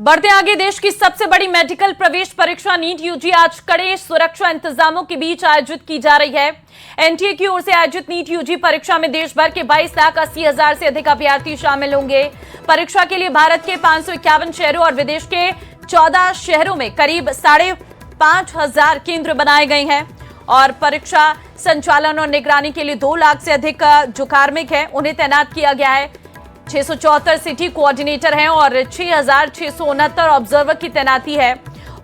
बढ़ते आगे, देश की सबसे बड़ी मेडिकल प्रवेश परीक्षा नीट यूजी आज कड़े सुरक्षा इंतजामों के बीच आयोजित की जा रही है। एनटीए की ओर से आयोजित नीट यूजी परीक्षा में देश भर के 22,80,000 से अधिक अभ्यर्थी शामिल होंगे। परीक्षा के लिए भारत के 551 शहरों और विदेश के 14 शहरों में करीब 5,500 केंद्र बनाए गए हैं और परीक्षा संचालन और निगरानी के लिए 2 लाख से अधिक जो कार्मिक हैं उन्हें तैनात किया गया है। 674 सिटी कोऑर्डिनेटर हैं और 6,669 ऑब्जर्वर की तैनाती है।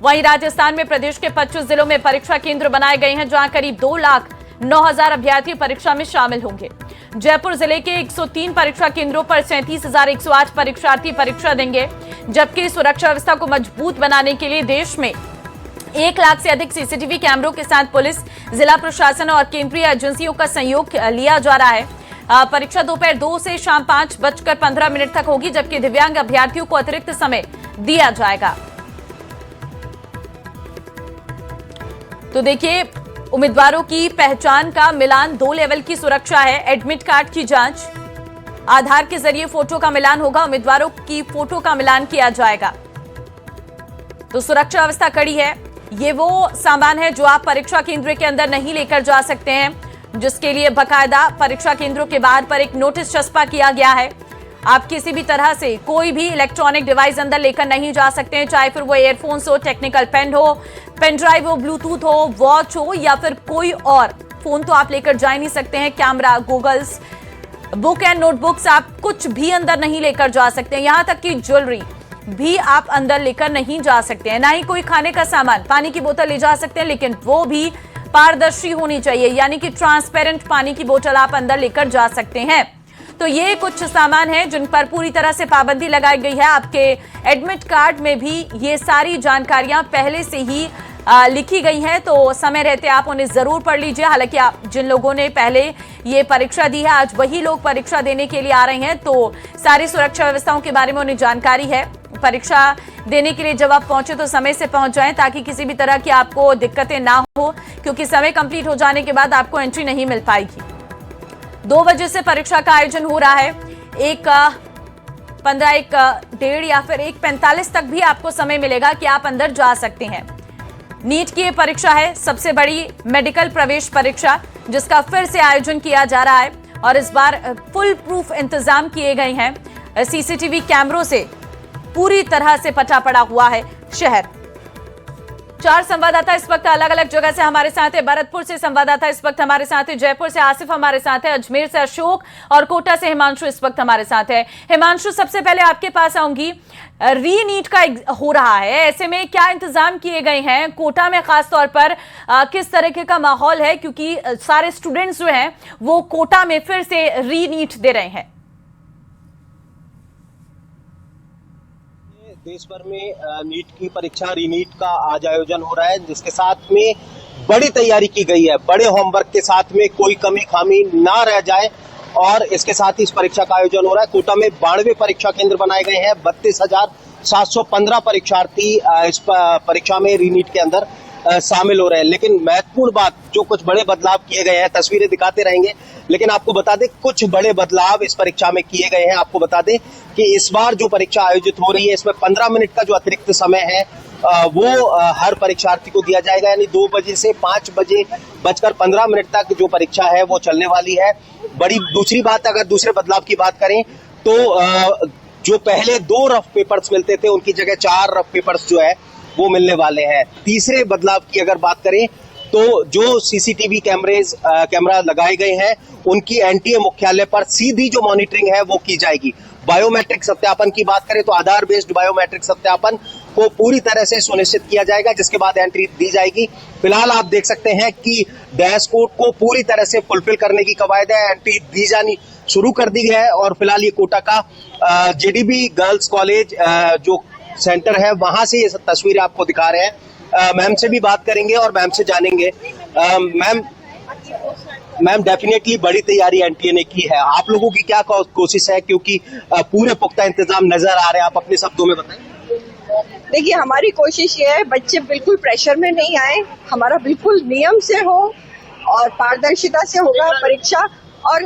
वहीं राजस्थान में प्रदेश के 25 जिलों में परीक्षा केंद्र बनाए गए हैं, जहां करीब 2,09,000 अभ्यर्थी परीक्षा में शामिल होंगे। जयपुर जिले के 103 परीक्षा केंद्रों पर 37,108 परीक्षार्थी परीक्षा देंगे, जबकि सुरक्षा व्यवस्था को मजबूत बनाने के लिए देश में 1 लाख से अधिक सीसीटीवी कैमरों के साथ पुलिस, जिला प्रशासन और केंद्रीय एजेंसियों का सहयोग लिया जा रहा है। परीक्षा दोपहर 2 से शाम 5:15 तक होगी, जबकि दिव्यांग अभ्यर्थियों को अतिरिक्त समय दिया जाएगा। तो देखिए, उम्मीदवारों की पहचान का मिलान 2 लेवल की सुरक्षा है। एडमिट कार्ड की जांच, आधार के जरिए फोटो का मिलान होगा, उम्मीदवारों की फोटो का मिलान किया जाएगा। तो सुरक्षा व्यवस्था कड़ी है। ये वो सामान है जो आप परीक्षा केंद्र के अंदर नहीं लेकर जा सकते हैं, जिसके लिए बकायदा परीक्षा केंद्रों के बाहर पर एक नोटिस चस्पा किया गया है। आप किसी भी तरह से कोई भी इलेक्ट्रॉनिक डिवाइस अंदर लेकर नहीं जा सकते हैं, चाहे फिर वो एयरफोन्स हो, टेक्निकल पेन हो, पेन ड्राइव हो, ब्लूटूथ हो, वॉच हो या फिर कोई और फोन तो आप लेकर जा ही नहीं सकते हैं। Camera, goggles, book and notebooks, आप कुछ भी अंदर नहीं लेकर जा सकते हैं। यहां तक कि ज्वेलरी भी आप अंदर लेकर नहीं जा सकते हैं। ना ही कोई खाने का सामान, पानी की बोतल ले जा सकते हैं, लेकिन वो भी पारदर्शी होनी चाहिए, यानी कि ट्रांसपेरेंट पानी की बोतल आप अंदर लेकर जा सकते हैं। तो ये कुछ सामान हैं जिन पर पूरी तरह से पाबंदी लगाई गई है। आपके एडमिट कार्ड में भी ये सारी जानकारियां पहले से ही लिखी गई हैं, तो समय रहते आप उन्हें जरूर पढ़ लीजिए। हालांकि आप जिन लोगों ने पहले ये परीक्षा दी है, आज वही लोग परीक्षा देने के लिए आ रहे हैं, तो सारी सुरक्षा व्यवस्थाओं के बारे में उन्हें जानकारी है। परीक्षा देने के लिए जब आप पहुंचे तो समय से पहुंच जाएं, ताकि किसी भी तरह की आपको दिक्कतें ना हो, क्योंकि समय कंप्लीट हो जाने के बाद आपको एंट्री नहीं मिल पाएगी। 2 बजे से परीक्षा का आयोजन हो रहा है। 1:15, 1:30 या फिर 1:45 तक भी आपको समय मिलेगा कि आप अंदर जा सकते हैं। नीट की ये परीक्षा है सबसे बड़ी मेडिकल प्रवेश परीक्षा, जिसका फिर से आयोजन किया जा रहा है और इस बार फुल प्रूफ इंतजाम किए गए हैं। सीसीटीवी कैमरों से पूरी तरह से पटा पड़ा हुआ है शहर। 4 संवाददाता इस वक्त अलग अलग जगह से हमारे साथ है। भरतपुर से संवाददाता इस वक्त हमारे साथ है, जयपुर से आसिफ हमारे साथ है, अजमेर से अशोक और कोटा से हिमांशु इस वक्त हमारे साथ है। हिमांशु, सबसे पहले आपके पास आऊंगी। री नीट का हो रहा है, ऐसे में क्या इंतजाम किए गए हैं? कोटा में खास तौर पर किस तरीके का माहौल है, क्योंकि सारे स्टूडेंट्स जो हैं वो कोटा में फिर से री नीट दे रहे हैं। देश भर में नीट की परीक्षा रीनीट का आज आयोजन हो रहा है, जिसके साथ में बड़ी तैयारी की गई है। बड़े होमवर्क के साथ में कोई कमी खामी ना रह जाए और इसके साथ ही इस परीक्षा का आयोजन हो रहा है। कोटा में 92 परीक्षा केंद्र बनाए गए हैं। 32,715 परीक्षार्थी इस परीक्षा में रीनीट के अंदर शामिल हो रहे हैं। लेकिन महत्वपूर्ण बात, जो कुछ बड़े बदलाव किए गए हैं, तस्वीरें दिखाते रहेंगे, लेकिन आपको बता दें कुछ बड़े बदलाव इस परीक्षा में किए गए हैं। आपको बता दें कि इस बार जो परीक्षा आयोजित हो रही है, इसमें 15 मिनट का जो अतिरिक्त समय है वो हर परीक्षार्थी को दिया जाएगा, यानी 2 बजे से 5 बजे बजकर 15 मिनट तक जो परीक्षा है वो चलने वाली है। बड़ी दूसरी बात, अगर दूसरे बदलाव की बात करें तो जो पहले 2 रफ पेपर्स मिलते थे, उनकी जगह 4 रफ पेपर्स जो है वो मिलने वाले हैं। तीसरे बदलाव की अगर बात करें तो जो सीसीटीवी कैमरा लगाए गए हैं, उनकी एनटीए मुख्यालय पर सीधी जो मॉनिटरिंग है वो की जाएगी। बायोमेट्रिक सत्यापन की बात करें तो आधार बेस्ड बायोमेट्रिक सत्यापन को पूरी तरह से सुनिश्चित किया जाएगा, जिसके बाद एंट्री दी जाएगी। फिलहाल आप देख सकते हैं कि डैशकोड को पूरी तरह से फुलफिल करने की कवायद है, एंट्री दी जानी शुरू कर दी है। और फिलहाल ये कोटा का जेडीबी गर्ल्स कॉलेज जो सेंटर है, वहां से ये तस्वीरें आपको दिखा रहे हैं। मैम से भी बात करेंगे और मैम से जानेंगे। मैम डेफिनेटली बड़ी तैयारी एनटीए ने की है, आप लोगों की क्या कोशिश है, क्योंकि पूरे पुख्ता इंतजाम नजर आ रहे हैं, आप अपने शब्दों में बताएं। देखिए, हमारी कोशिश ये है बच्चे बिल्कुल प्रेशर में नहीं आए, हमारा बिल्कुल नियम से हो और पारदर्शिता से होगा परीक्षा। और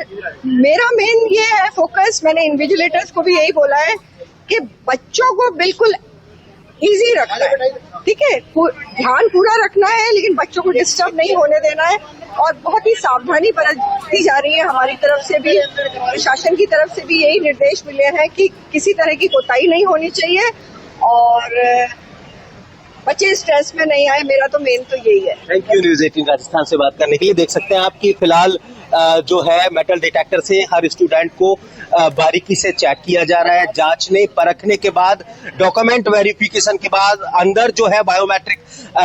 मेरा मेन ये है फोकस, मैंने इन्विजिलेटर्स को भी यही बोला है कि बच्चों को बिल्कुल इजी रखना है, ठीक है, ध्यान पूरा रखना है, लेकिन बच्चों को डिस्टर्ब नहीं होने देना है। और बहुत ही सावधानी बरती जा रही है, हमारी तरफ से भी, प्रशासन की तरफ से भी यही निर्देश मिले हैं कि किसी तरह की कोताही नहीं होनी चाहिए और बच्चे स्ट्रेस में नहीं आए। मेरा तो मेन तो यही है। थैंक यू न्यूज़ 18 राजस्थान से बात करने के लिए। देख सकते हैं आप कि फिलहाल जो है मेटल डिटेक्टर से हर स्टूडेंट को बारीकी से चेक किया जा रहा है, जांचने परखने के बाद, डॉक्यूमेंट वेरिफिकेशन के बाद अंदर जो है बायोमेट्रिक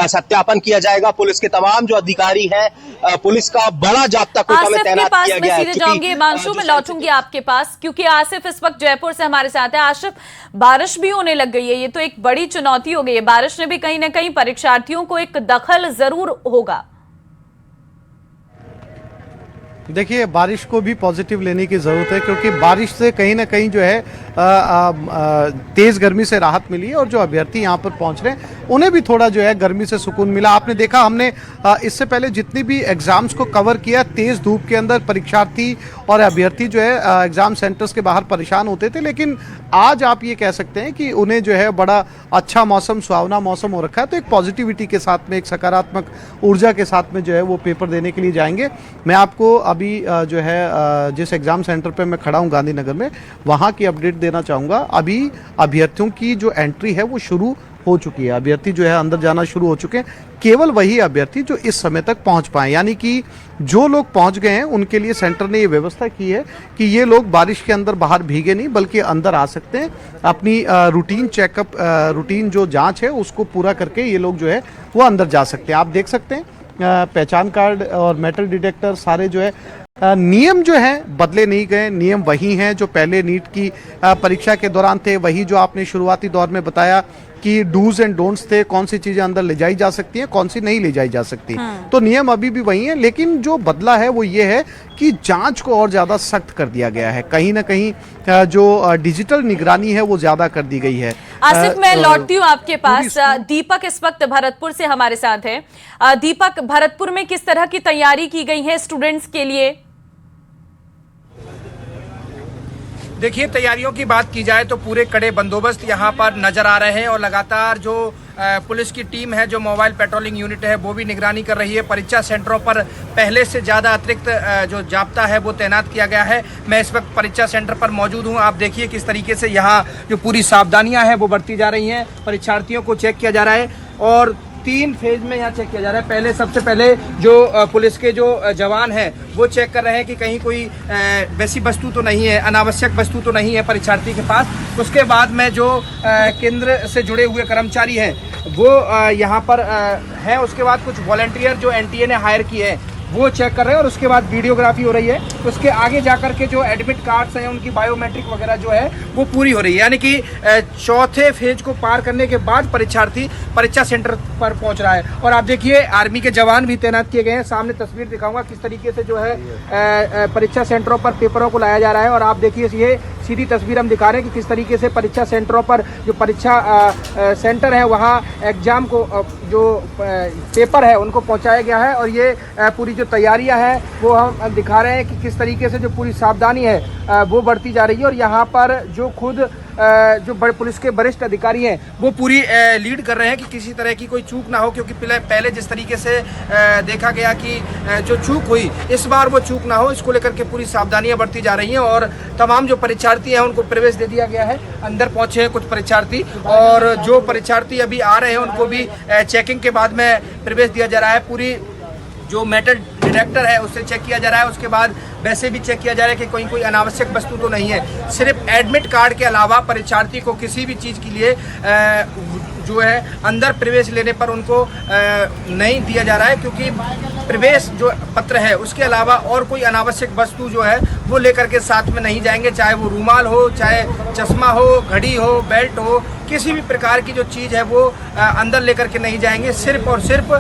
सत्यापन किया जाएगा। पुलिस के तमाम जो अधिकारी हैं, पुलिस का बड़ा जाब्ता कोटा में तैनात किया गया है। सीधे जाऊंगी हिमांशु, मैं लौटूंगी आपके पास क्योंकि आसिफ इस वक्त जयपुर से हमारे साथ है। आसिफ, बारिश भी होने लग गई है, ये तो एक बड़ी चुनौती हो गई है। बारिश ने भी कहीं ना कहीं परीक्षार्थियों को एक दखल जरूर होगा। देखिए, बारिश को भी पॉजिटिव लेने की ज़रूरत है क्योंकि बारिश से कहीं ना कहीं जो है तेज़ गर्मी से राहत मिली है और जो अभ्यर्थी यहाँ पर पहुँच रहे हैं उन्हें भी थोड़ा जो है गर्मी से सुकून मिला। आपने देखा, हमने इससे पहले जितनी भी एग्ज़ाम्स को कवर किया, तेज़ धूप के अंदर परीक्षार्थी और अभ्यर्थी जो है एग्ज़ाम सेंटर्स के बाहर परेशान होते थे, लेकिन आज आप ये कह सकते हैं कि उन्हें जो है बड़ा अच्छा मौसम, सुहावना मौसम हो रखा है। तो एक पॉजिटिविटी के साथ में, एक सकारात्मक ऊर्जा के साथ में जो है वो पेपर देने के लिए जाएंगे। मैं आपको अभी जो है जिस एग्ज़ाम सेंटर पे मैं खड़ा हूँ गांधीनगर में, वहाँ की अपडेट देना चाहूँगा। अभी अभ्यर्थियों की जो एंट्री है वो शुरू हो चुकी है, अभ्यर्थी जो है अंदर जाना शुरू हो चुके हैं। केवल वही अभ्यर्थी जो इस समय तक पहुंच पाए, यानी कि जो लोग पहुंच गए हैं उनके लिए सेंटर ने ये व्यवस्था की है कि ये लोग बारिश के अंदर बाहर भीगे नहीं बल्कि अंदर आ सकते हैं। अपनी रूटीन चेकअप, रूटीन जो जांच है उसको पूरा करके ये लोग जो है वो अंदर जा सकते हैं। आप देख सकते हैं पहचान कार्ड और मेटल डिटेक्टर सारे जो है, नियम जो हैं बदले नहीं गए, नियम वही हैं जो पहले नीट की परीक्षा के दौरान थे। वही जो आपने शुरुआती दौर में बताया कि डूज एंड डोंट्स थे, कौन सी चीजें अंदर ले जाई जा सकती हैं, कौन सी नहीं ले जाई जा सकती। तो नियम अभी भी वही हैं, लेकिन जो बदला है वो ये है कि जांच को और ज्यादा सख्त कर दिया गया है। कहीं ना कहीं जो डिजिटल निगरानी है वो ज्यादा कर दी गई है। आसिफ, मैं लौटती हूँ आपके पास। दीपक इस वक्त भरतपुर से हमारे साथ है। दीपक, भरतपुर में किस तरह की तैयारी की गई है स्टूडेंट्स के लिए? देखिए, तैयारियों की बात की जाए तो पूरे कड़े बंदोबस्त यहाँ पर नजर आ रहे हैं और लगातार जो पुलिस की टीम है, जो मोबाइल पेट्रोलिंग यूनिट है, वो भी निगरानी कर रही है। परीक्षा सेंटरों पर पहले से ज़्यादा अतिरिक्त जो जाब्ता है वो तैनात किया गया है। मैं इस वक्त परीक्षा सेंटर पर मौजूद हूँ। आप देखिए किस तरीके से यहाँ जो पूरी सावधानियाँ हैं वो बरती जा रही हैं। परीक्षार्थियों को चेक किया जा रहा है और 3 फेज में यहाँ चेक किया जा रहा है। पहले सबसे पहले जो पुलिस के जो जवान हैं वो चेक कर रहे हैं कि कहीं कोई वैसी वस्तु तो नहीं है, अनावश्यक वस्तु तो नहीं है परीक्षार्थी के पास। उसके बाद में जो केंद्र से जुड़े हुए कर्मचारी हैं वो यहाँ पर हैं। उसके बाद कुछ वॉलंटियर जो एनटीए ने हायर किए हैं वो चेक कर रहे हैं और उसके बाद वीडियोग्राफी हो रही है। उसके आगे जाकर के जो एडमिट कार्ड्स हैं उनकी बायोमेट्रिक वगैरह जो है वो पूरी हो रही है, यानी कि चौथे फेज को पार करने के बाद परीक्षार्थी परीक्षा सेंटर पर पहुंच रहा है। और आप देखिए, आर्मी के जवान भी तैनात किए गए हैं। सामने तस्वीर दिखाऊंगा किस तरीके से जो है परीक्षा सेंटरों पर पेपरों को लाया जा रहा है। और आप देखिए, ये सीधी तस्वीर हम दिखा रहे हैं कि किस तरीके से परीक्षा सेंटरों पर जो परीक्षा सेंटर है वहाँ एग्जाम को जो पेपर है उनको पहुँचाया गया है। और ये पूरी जो तैयारियां हैं वो हम दिखा रहे हैं कि किस तरीके से जो पूरी सावधानी है वो बढ़ती जा रही है। और यहाँ पर जो खुद जो बड़े पुलिस के वरिष्ठ अधिकारी हैं वो पूरी लीड कर रहे हैं कि किसी तरह की कोई चूक ना हो, क्योंकि पहले जिस तरीके से देखा गया कि जो चूक हुई, इस बार वो चूक ना हो, इसको लेकर के पूरी सावधानियां बढ़ती जा रही हैं। और तमाम जो परीक्षार्थी हैं उनको प्रवेश दे दिया गया है। अंदर पहुंचे हैं कुछ परीक्षार्थी और जो परीक्षार्थी अभी आ रहे हैं उनको भी चेकिंग के बाद में प्रवेश दिया जा रहा है। पूरी जो मेटल डिटेक्टर है उससे चेक किया जा रहा है। उसके बाद वैसे भी चेक किया जा रहा है कि कोई अनावश्यक वस्तु तो नहीं है। सिर्फ एडमिट कार्ड के अलावा परीक्षार्थी को किसी भी चीज़ के लिए जो है अंदर प्रवेश लेने पर उनको नहीं दिया जा रहा है, क्योंकि प्रवेश जो पत्र है उसके अलावा और कोई अनावश्यक वस्तु जो है वो लेकर के साथ में नहीं जाएंगे। चाहे वो रूमाल हो, चाहे चश्मा हो, घड़ी हो, बेल्ट हो, किसी भी प्रकार की जो चीज़ है वो अंदर लेकर के नहीं जाएंगे। सिर्फ और सिर्फ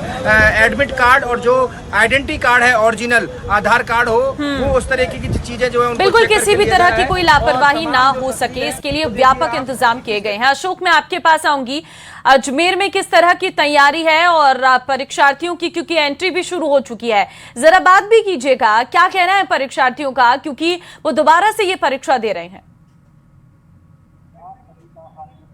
एडमिट कार्ड और जो आइडेंटिटी कार्ड है, ओरिजिनल आधार कार्ड हो, वो उस तरह की चीजें जो है उनको बिल्कुल किसी भी तरह की कोई लापरवाही ना हो सके, इसके लिए व्यापक इंतजाम किए गए हैं। अशोक, मैं आपके पास आऊंगी। अजमेर में किस तरह की तैयारी है और परीक्षार्थियों की, क्योंकि एंट्री भी शुरू हो चुकी है, जरा बात भी कीजिएगा, क्या कहना है परीक्षार्थियों का, क्योंकि वो दोबारा से ये परीक्षा दे रहे हैं?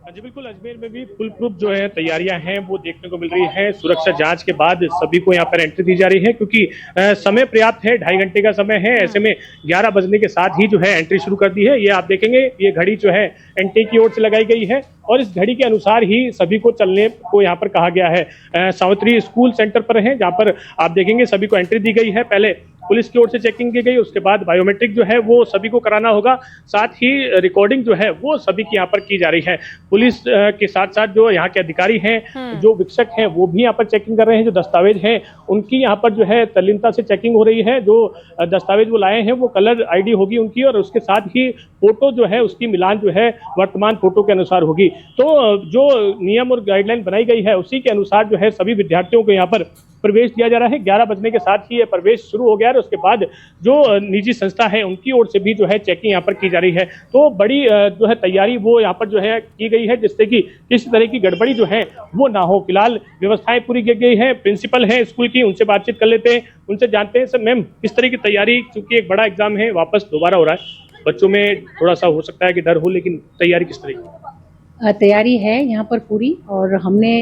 जी बिल्कुल, अजमेर में भी फुल प्रूफ जो है तैयारियां हैं वो देखने को मिल रही है। सुरक्षा जांच के बाद सभी को यहाँ पर एंट्री दी जा रही है, क्योंकि समय पर्याप्त है, 2.5 घंटे का समय है। ऐसे में 11 बजने के साथ ही जो है एंट्री शुरू कर दी है। ये आप देखेंगे, ये घड़ी जो है एनटीए की ओर से लगाई गई है और इस घड़ी के अनुसार ही सभी को चलने को यहाँ पर कहा गया है। सावित्री स्कूल सेंटर पर है, जहाँ पर आप देखेंगे सभी को एंट्री दी गई है। पहले पुलिस की ओर से चेकिंग की गई, उसके बाद बायोमेट्रिक जो है वो सभी को कराना होगा, साथ ही रिकॉर्डिंग जो है वो सभी की यहाँ पर की जा रही है। पुलिस के साथ साथ जो यहाँ के अधिकारी हैं, जो वीक्षक हैं, वो भी यहाँ पर चेकिंग कर रहे हैं। जो दस्तावेज हैं उनकी यहाँ पर जो है तल्लीनता से चेकिंग हो रही है। जो दस्तावेज वो लाए हैं वो कलर आईडी होगी उनकी, और उसके साथ ही फोटो जो है उसकी मिलान जो है वर्तमान फोटो के अनुसार होगी। तो जो नियम और गाइडलाइन बनाई गई है उसी के अनुसार जो है सभी विद्यार्थियों को यहाँ पर प्रवेश दिया जा रहा है। 11 बजने के साथ ही ये प्रवेश शुरू हो गया है। उसके बाद जो निजी संस्था है उनकी ओर से भी जो है चेकिंग यहाँ पर की जा रही है। तो बड़ी जो है तैयारी वो यहाँ पर जो है की गई है, जिससे कि किसी तरह की गड़बड़ी जो है वो ना हो। फिलहाल व्यवस्थाएं पूरी की गई है। प्रिंसिपल है स्कूल की, उनसे बातचीत कर लेते हैं, उनसे जानते हैं। सर, मैम, किस तरह की तैयारी, क्योंकि एक बड़ा एग्जाम है, वापस दोबारा हो रहा है, बच्चों में थोड़ा सा हो सकता है कि डर हो, लेकिन तैयारी किस तरह की? तैयारी है यहाँ पर पूरी, और हमने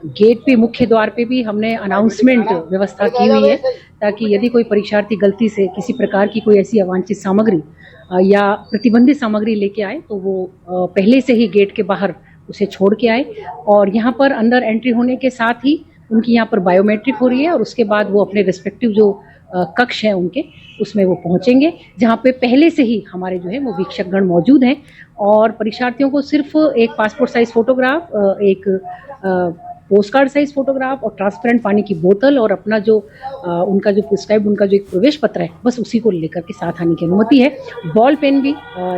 गेट पे, मुख्य द्वार पे भी हमने अनाउंसमेंट व्यवस्था की हुई है, ताकि यदि कोई परीक्षार्थी गलती से किसी प्रकार की कोई ऐसी अवांछित सामग्री या प्रतिबंधित सामग्री लेके आए तो वो पहले से ही गेट के बाहर उसे छोड़ के आए। और यहाँ पर अंदर एंट्री होने के साथ ही उनकी यहाँ पर बायोमेट्रिक हो रही है, और उसके बाद वो अपने रिस्पेक्टिव जो कक्ष हैं उनके, उसमें वो पहुंचेंगे, जहाँ पे पहले से ही हमारे जो है वो वीक्षकगण मौजूद हैं। और परीक्षार्थियों को सिर्फ एक पासपोर्ट साइज फोटोग्राफ, एक पोस्ट कार्ड साइज फोटोग्राफ और ट्रांसपेरेंट पानी की बोतल और अपना जो उनका जो प्रिस्क्राइब उनका जो एक प्रवेश पत्र है, बस उसी को लेकर के साथ आने की अनुमति है। बॉल पेन भी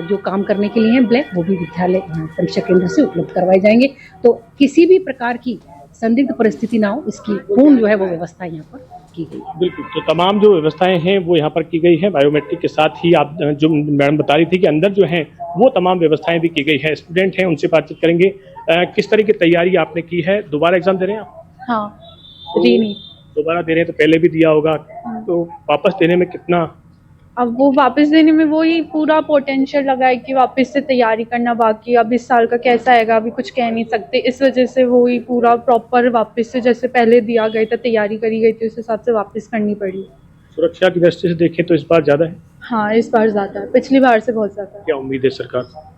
जो काम करने के लिए हैं ब्लैक, वो भी विद्यालय परीक्षा केंद्र से उपलब्ध करवाए जाएंगे। तो किसी भी प्रकार की संदिग्ध परिस्थिति ना हो, इसकी पूर्ण जो है वो व्यवस्था यहाँ पर की गई है। बिल्कुल, तो तमाम जो व्यवस्थाएं हैं वो यहाँ पर की गई है। बायोमेट्रिक के साथ ही आप जो मैडम बता रही थी कि अंदर जो है वो तमाम व्यवस्थाएं भी की गई है। स्टूडेंट हैं, उनसे बातचीत करेंगे। किस तरह की तैयारी आपने की है? दोबारा एग्जाम दे रहे हैं आप? हाँ, रीनीट दोबारा दे रहे हैं, तो पहले भी दिया होगा, तो वापस देने में कितना? अब वो वापस देने में वही पूरा पोटेंशियल लगा है कि वापस से तैयारी करना बाकी। अब इस साल का कैसा आएगा अभी कुछ कह नहीं सकते, इस वजह से वही पूरा प्रॉपर वापस से जैसे पहले दिया गया था, तैयारी करी गई थी, उस हिसाब से वापस करनी पड़ी। सुरक्षा की दृष्टि से देखें तो इस बार ज्यादा है? हाँ, इस बार ज्यादा है, पिछली बार से बहुत ज्यादा है। क्या उम्मीद है सरकार से?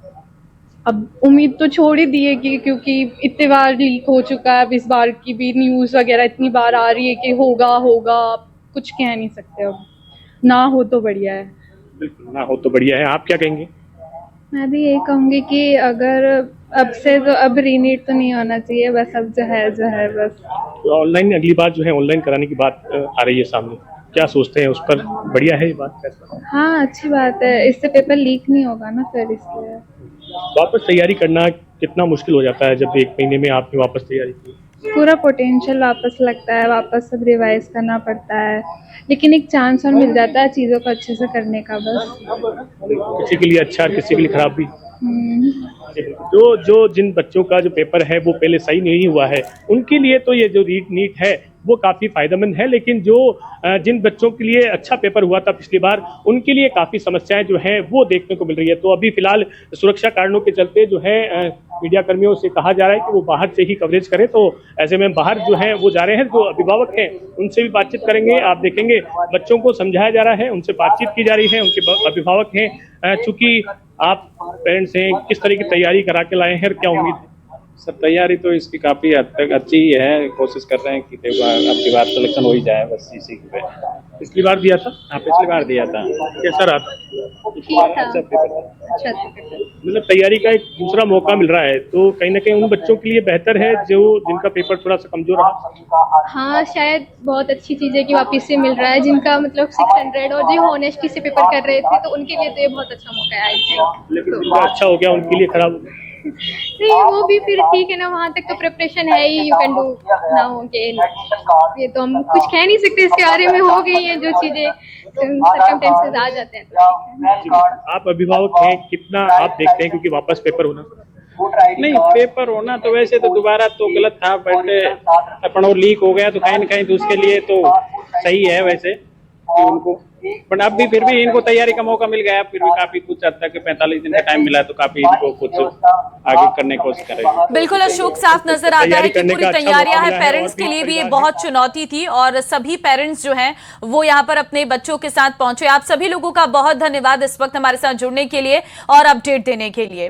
अब उम्मीद तो छोड़ ही दी है कि क्योंकि इतने बार लीक हो चुका है, अब इस बार की भी न्यूज़ वगैरह इतनी बार आ रही है कि होगा, कुछ कह नहीं सकते। अब ना हो तो बढ़िया है। बिल्कुल, ना हो तो बढ़िया है। आप क्या कहेंगे? मैं भी यही कहूँगी कि अगर अब से तो अब रीनीट तो नहीं होना चाहिए, बस अब जो है बस तो ऑनलाइन अगली बार जो है ऑनलाइन कराने की बात आ रही है सामने, क्या सोचते हैं उस पर? बढ़िया है ये बात? कैसा? हाँ, अच्छी बात है, इससे पेपर लीक नहीं होगा ना, फिर इसलिए। वापस तैयारी करना कितना मुश्किल हो जाता है जब 1 महीने में आपने वापस तैयारी की? पूरा पोटेंशियल वापस लगता है, वापस सब रिवाइज करना पड़ता है, लेकिन एक चांस और मिल जाता है चीज़ों को अच्छे से करने का बस। किसी के लिए अच्छा, किसी के लिए खराब भी। जो जिन बच्चों का जो पेपर है वो पहले सही नहीं हुआ है, उनके लिए तो ये जो नीट है वो काफ़ी फायदेमंद है, लेकिन जो जिन बच्चों के लिए अच्छा पेपर हुआ था पिछली बार, उनके लिए काफ़ी समस्याएं जो है वो देखने को मिल रही है। तो अभी फिलहाल सुरक्षा कारणों के चलते जो है मीडिया कर्मियों से कहा जा रहा है कि वो बाहर से ही कवरेज करें। तो ऐसे में बाहर जो है वो जा रहे हैं, जो अभिभावक हैं उनसे भी बातचीत करेंगे। आप देखेंगे बच्चों को समझाया जा रहा है, उनसे बातचीत की जा रही है, उनके अभिभावक हैं। चूंकि आप पेरेंट्स हैं, किस तरह की तैयारी करा के लाए हैं और क्या उम्मीद है? सर, तैयारी तो इसकी काफ़ी हद तक अच्छी ही है। कोशिश कर रहे हैं कि अब की बार सिलेक्शन हो ही जाए, बस इसी पे। पिछली बार दिया था? हाँ, पिछली बार दिया था। कैसा रहा था? अच्छा पेपर था। मतलब तैयारी का एक दूसरा मौका मिल रहा है, तो कहीं ना कहीं उन बच्चों के लिए बेहतर है जो जिनका पेपर थोड़ा सा कमजोर रहा। हाँ, शायद बहुत अच्छी चीज़ है कि वापस से मिल रहा है, जिनका मतलब 600 और जो ऑनेस्टी से पेपर कर रहे थे, तो उनके लिए तो ये बहुत अच्छा मौका है। लेकिन जिनका अच्छा हो गया उनके लिए खराब हो गया। नहीं, वो भी फिर ठीक है ना, वहाँ तक तो प्रिपरेशन है ही, यू कैन डू ना हो के। ये तो हम कुछ कह नहीं सकते, इसके बारे में हो गई हैं जो चीज़ें, सर्कमस्टेंसेस आ जाते हैं तो। आप अभिभावक हैं, कितना आप देखते हैं क्योंकि वापस पेपर होना? नहीं, पेपर होना तो वैसे तो दोबारा तो गलत था, बट अपन और लीक हो गया तो कहीं ना कहीं तो उसके लिए तो सही है वैसे। कि उनको, बट अब भी फिर भी इनको तैयारी का मौका मिल गया, फिर भी काफी कुछ हद तक 45 दिन का टाइम मिला है, तो काफी इनको कुछ आगे करने की कोशिश करेंगे। बिल्कुल अशोक, साफ नजर आता है कि करने पूरी का अच्छा तैयारियां मौका हैं। मिला है पेरेंट्स और के भी लिए भी ये परिवार बहुत चुनौती थी और सभी पेरेंट्स जो हैं वो यहाँ पर अपने बच्चों के साथ पहुंचे। आप सभी लोगों का बहुत धन्यवाद इस वक्त हमारे साथ जुड़ने के लिए और अपडेट देने के लिए।